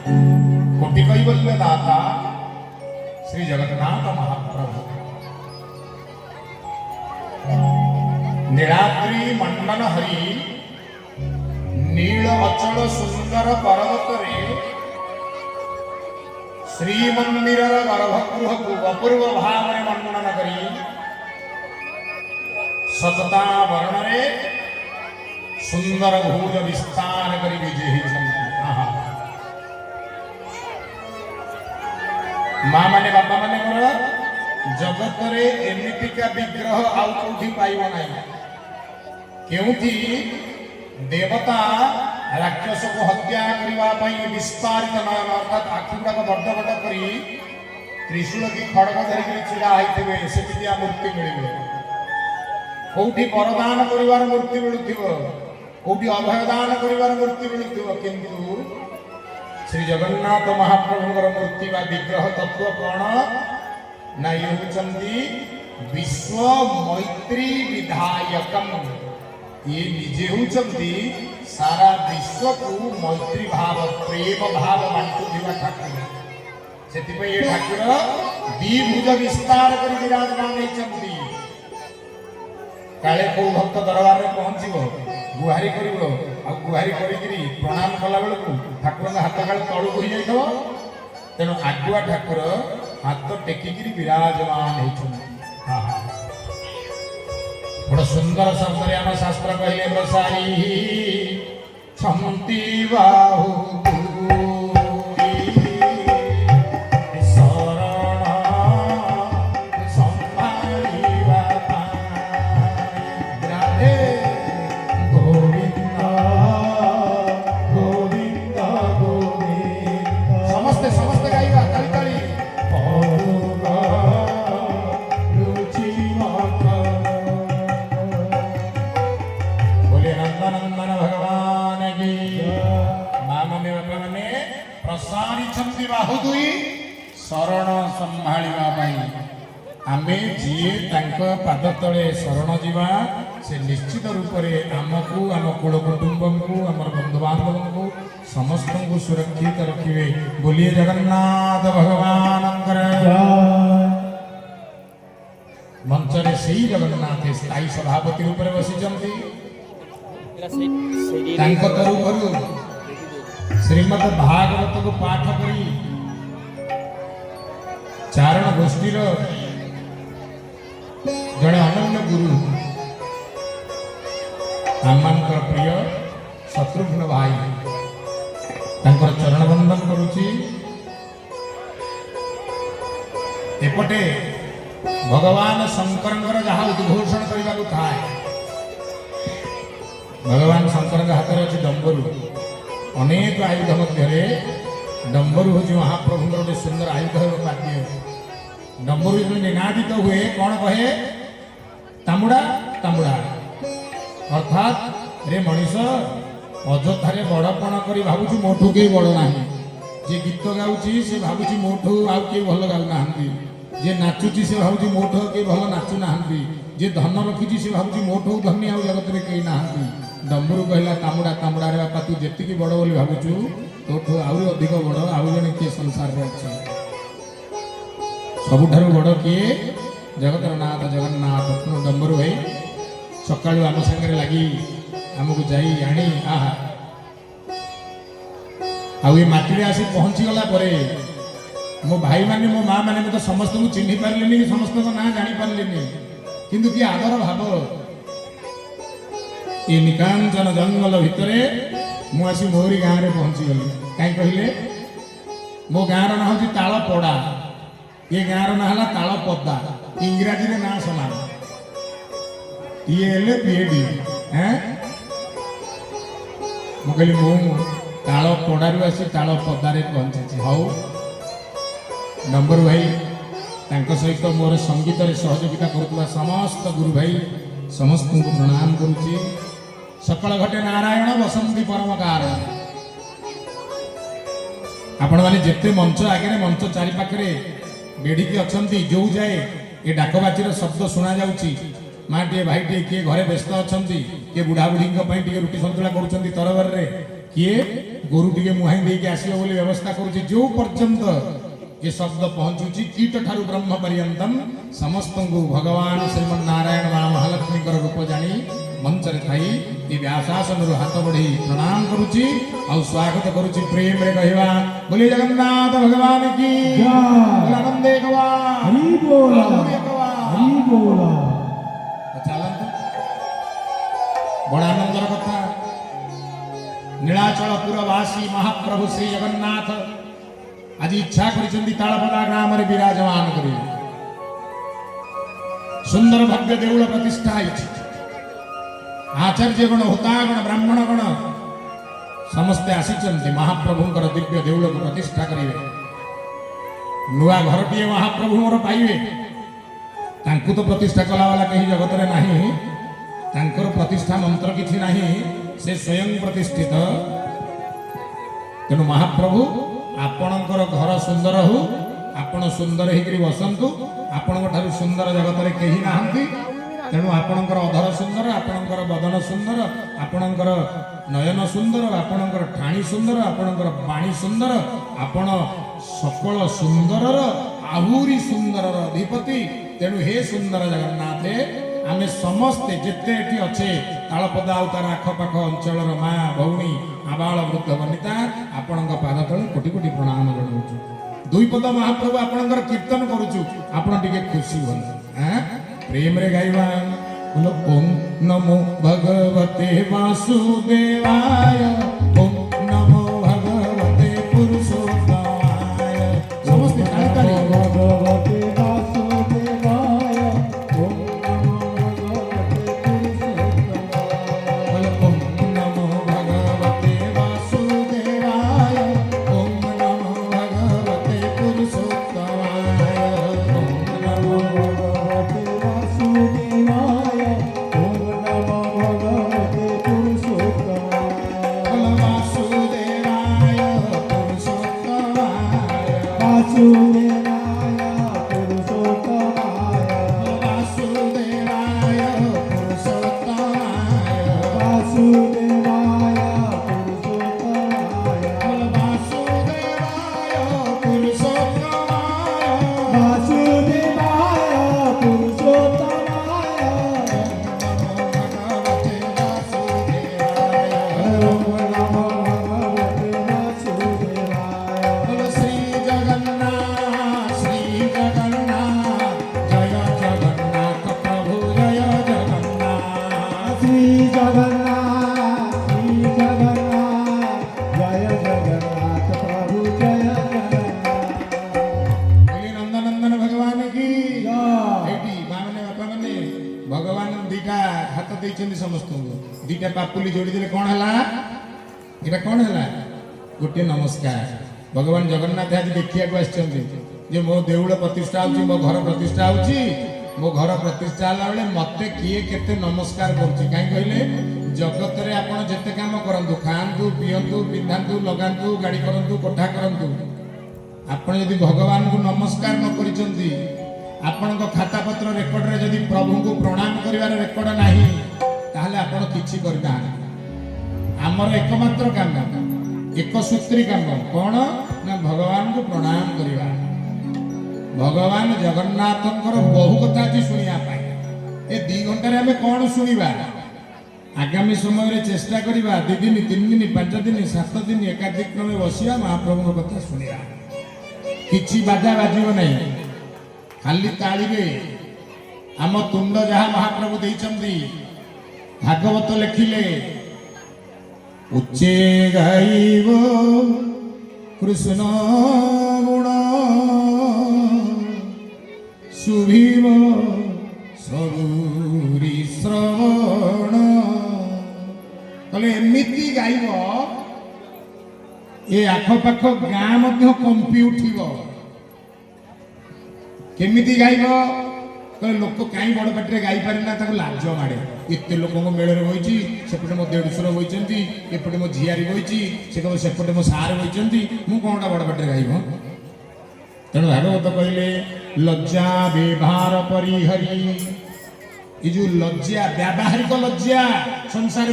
कोटि कैवल्य दाता श्री जगन्नाथ महाप्रभु नीलाद्रि मंडन हरि नील अचल सुंदर पर्वत रे श्रीमंदिर गर्भगृह को अपूर्व भाव में वर्णन करी सतता वर्ण रे सुंदर भुज विस्तार करी विजय माँ माने बापा माने मोर जगत रे एमितिका विग्रह आउ कोठी पाइबो नाही क्योंकि देवता राक्षस को हत्या करने विस्तारित नयन अर्थात आखि गुड़ाक बड़ बड़ कर त्रिशूल की खड़ग धरिक छिड़ा होते सेमिया मूर्ति मिले कौटी वरदान कर मूर्ति मिलुव कौटी अभयदान कर मूर्ति मिलुव किंतु श्री जगन्नाथ महाप्रभुଙ୍କର मूर्ति वा विग्रह तत्व कौन ना ये होचंदी विश्व मैत्री विधायकम ये निजे होचंदी सारा विश्व को मैत्री भाव प्रेम भाव बांटुवा ठाकुर से ये ठाकुर द्विभुज विस्तार कर विराजमान होती काले को भक्त दरबार में पहुंचब गुहारी कर गुहारी करी प्रणाम कला बेलू ठाकुर हाथ काले तलू हो जाइए तेणु आगुआ ठाकुर हाथ टेकिकी विराजमान होती बड़ सुंदर शब्द आम शास्त्र कहले बसाई छंती बाहु शरण संभाळिबा आमे जी पाद तले शरण जीवा से निश्चित रूप से आमको आम कुल कुटुंब को आम बंधु बांधव को समस्त को सुरक्षित रखिए। बोलिए जगन्नाथ भगवान मंचरे से जगन्नाथ स्थायी सभापति रूप में बसी श्रीमद भागवत को पाठ करी चारण गोष्ठी जड़े अनन्य गुरु आम प्रिय शत्रुघ्न भाई चरण बंदन करुची एपटे भगवान शंकर जहाँ उद्घोषण करने को थाए भगवान शंकर हाथ में अच्छे डंबरू अनेक आयुध मध्य डंबरू हूँ महाप्रभु गोटे सुंदर आयुध वाद्य डंबरू जो निनादित हुए कौन कहे तामुड़ा तामुड़ा अर्थात रे मनीष अଯଥାରେ बड़पण कर भावुँ मोठू कई बड़ ना जे गीत गाँची से भावुँ मोठू आउ किए भल गाऊ ना जे नाचुची से भावुँ मोठू किए भल नाचु ना जे धन रखी से भावुँ मोठू धनी आउ जगत में कई ना डंबरू कहला तामुड़ा तामुड़ा रे बापा तू जी बड़ बोली भावुँ तोठू आहरी अधिक बड़ आउ जन किए संसार में अच्छे सबुठारु बड़ किए जगतर नाथ जगन्नाथ डंबरू भाई सका आम सागर लगी आमको जाई आनी आहा आटी आसी पहुँची गला मो भाई माने मो माँ माने तो समस्त को चिन्ह पारे समस्त ना जानी पारे किंतु कि आदर भाव ये निकांचन जंगल भितर मुझे मोरी गाँव में पहुँची गली कहीं कहले मो गाँव ना हूँ ताल पड़ा ये गाँव ना है ताल पदा इंग्राजी में ना सामान ये पीएडी हैं मुझे मु ताल पड़ारू आसी ताल पदारे पहुँची हाउ नंबर भाई सहित मोर संगीत सहयोगिता करुवा समस्त गुरु भाई समस्त को प्रणाम करुच्ची सकल घटे नारायण बसंती परम कारण आपण मैंने जिते मंच आगे मंच चारि पाखे बेढ़ी अच्छा जो जाए ये डाकबाजीर शब्द शुणा जाऊँगी माँ टे भाई टे किए घरे व्यस्त अच्छा किए बुढ़ा बुढ़ी रुटी सतुला कर तरबर किए गोरु टिके मुहाई देके आसियो बोली व्यवस्था करूची जो पर्यंत ये शब्द पहुंचुची कीट ठारू ब्रह्म पर्यंतम समस्त को भगवान श्रीमन नारायण मां महालक्ष्मी कर रूप जानी मंच रे थाई ये व्यासासन रु हाथ बढ़ी प्रणाम करूची और स्वागत करूची प्रेम रे कहवा बोली जगन्नाथ भगवान की जय आनंदे गवा हरि बोल हरि बोल चलंतु बड़ा आनंदर कथा नीलाचलपुरवासी महाप्रभु श्री जगन्नाथ आज इच्छा करिसेंती तालपदा ग्राम रे विराजमान करी सुंदर भव्य देउल प्रतिष्ठा होइछि आचार्य गण होतागण ब्राह्मण गण समस्ते आसीचंती महाप्रभुंकर दिव्य देउल को प्रतिष्ठा करिवे नुआ घरटीए महाप्रभु मोर पाइबे तांकु तो प्रतिष्ठा कला वाला कहीं जगत रे नाही तांकर प्रतिष्ठा मंत्र किछि नाही से स्वयं प्रतिष्ठित तेणु महाप्रभु आपणकर घर सुंदर हो आपण सुंदर होकर बसंतु आपण ठारू सुंदर जगत रे कहीं नाहंती तेणु आपणकर अधर सुंदर आपणकर बदन सुंदर आपणकर नयन सुंदर आपणकर ठाणी सुंदर आपणकर बाणी सुंदर आपण सकल सुंदरर आहुरी सुंदरर अधिपति तेणु हे सुंदर जगन्नाथ आमे समस्ते जेते एठी अच्छे तालपदा और तार आखपाख अंचल माँ भौणी आबाल वृद्ध वनिता आपण पाद तले कोटि कोटि प्रणाम जनाऊँ दुई पद महाप्रभु आपणकर कीर्तन करुचु आपण टिके खुशी हुन प्रेम रे गाइबा बोलो ओम नमो भगवते वासुदेवाय ओम नमो भगवते पुरुषोत्तमाय समस्त ताली ताली भगवते वासुदेवाय ओम नमो भगवते पुरुषोत्तमाय ओम नमो भगवते वासुदेवाय ओम नमो भगवते पुरुषोत्तमाय वासुदेवाय पुरुषोत्तमाय वासुदेवाय पुरुषोत्तमाय वासुदेवाय पुरुषोत्तमाय वासुदेवाय पुरुषोत्तमाय वासुदेवाय पुरुषोत्तमाय भगवते वासुदेवाय ओम नमो भगवते वासुदेवाय बोलो श्री जगन्नाथ जय जगन्नाथ प्रभु जय जगन्नाथ श्री जगन्नाथ जय जगन्नाथ प्रभु जय जगन्नाथ बोली नंदनंदन भगवान की जय एटी माने बापा माने भगवान दीटा हाथ देइछन्ती समस्त दीटा पापुली जोड़ी देले कोन हला एटा कोन हला गोटे नमस्कार भगवान जगन्नाथ आज देखिया को आछन्ती जे मो देउल प्रतिष्ठा होची मो घर प्रतिष्ठा होची मो घर प्रतिष्ठा हला बेले मते किए केते नमस्कार करची काई कहले जगत रे आपण जेते काम करंतु खांतु पियंतु पिंधांतु लगांतु गाड़ी करंतु कोठा करंतु आपण यदि भगवान को नमस्कार न करिसंती आपण को खाता पत्र रेकर्ड रे यदि प्रभु को प्रणाम करिवार रेकर्ड नाही ताहले आपण किछि करना हमर एकमात्र काम एक सूत्री काम कोन ना भगवान को प्रणाम करिवा भगवान जगन्नाथंकर बहु कथा जी सुनिया पाए ए 2 घंटा रे हमें कोन सुनिबा आगामी समय रे चेष्टा करिबा 2 दिन 3 दिन 5 दिन 7 दिन एकाधिक क्रमे बसिया महाप्रभु कथा सुनिया किछि बाजा बाजिबो नहीं खाली ताली रे आम तुंड जहाँ महाप्रभु देइचंदी भागवत लिखिले उच्चे गाइब कृष्ण गुण शुभिव सबुरी श्रवण कले एमिति गाइब ए आखपाख गाँ मध्य कंपी उठिब केमिति गाइब लोक कहीं बड़ पाटे गाई पारे लाज माड़े एत लोक मेल बही सेपटे मो देढ़शुर बही एपटे मो झियारी बही से कह सेपटे मो सार बही मु कौनटा बड़ पाटे गाइब तेणु भागवत कहले लज्जा व्यवहार परिहरी ये जो लज्जा व्यावहारिक लज्जा संसार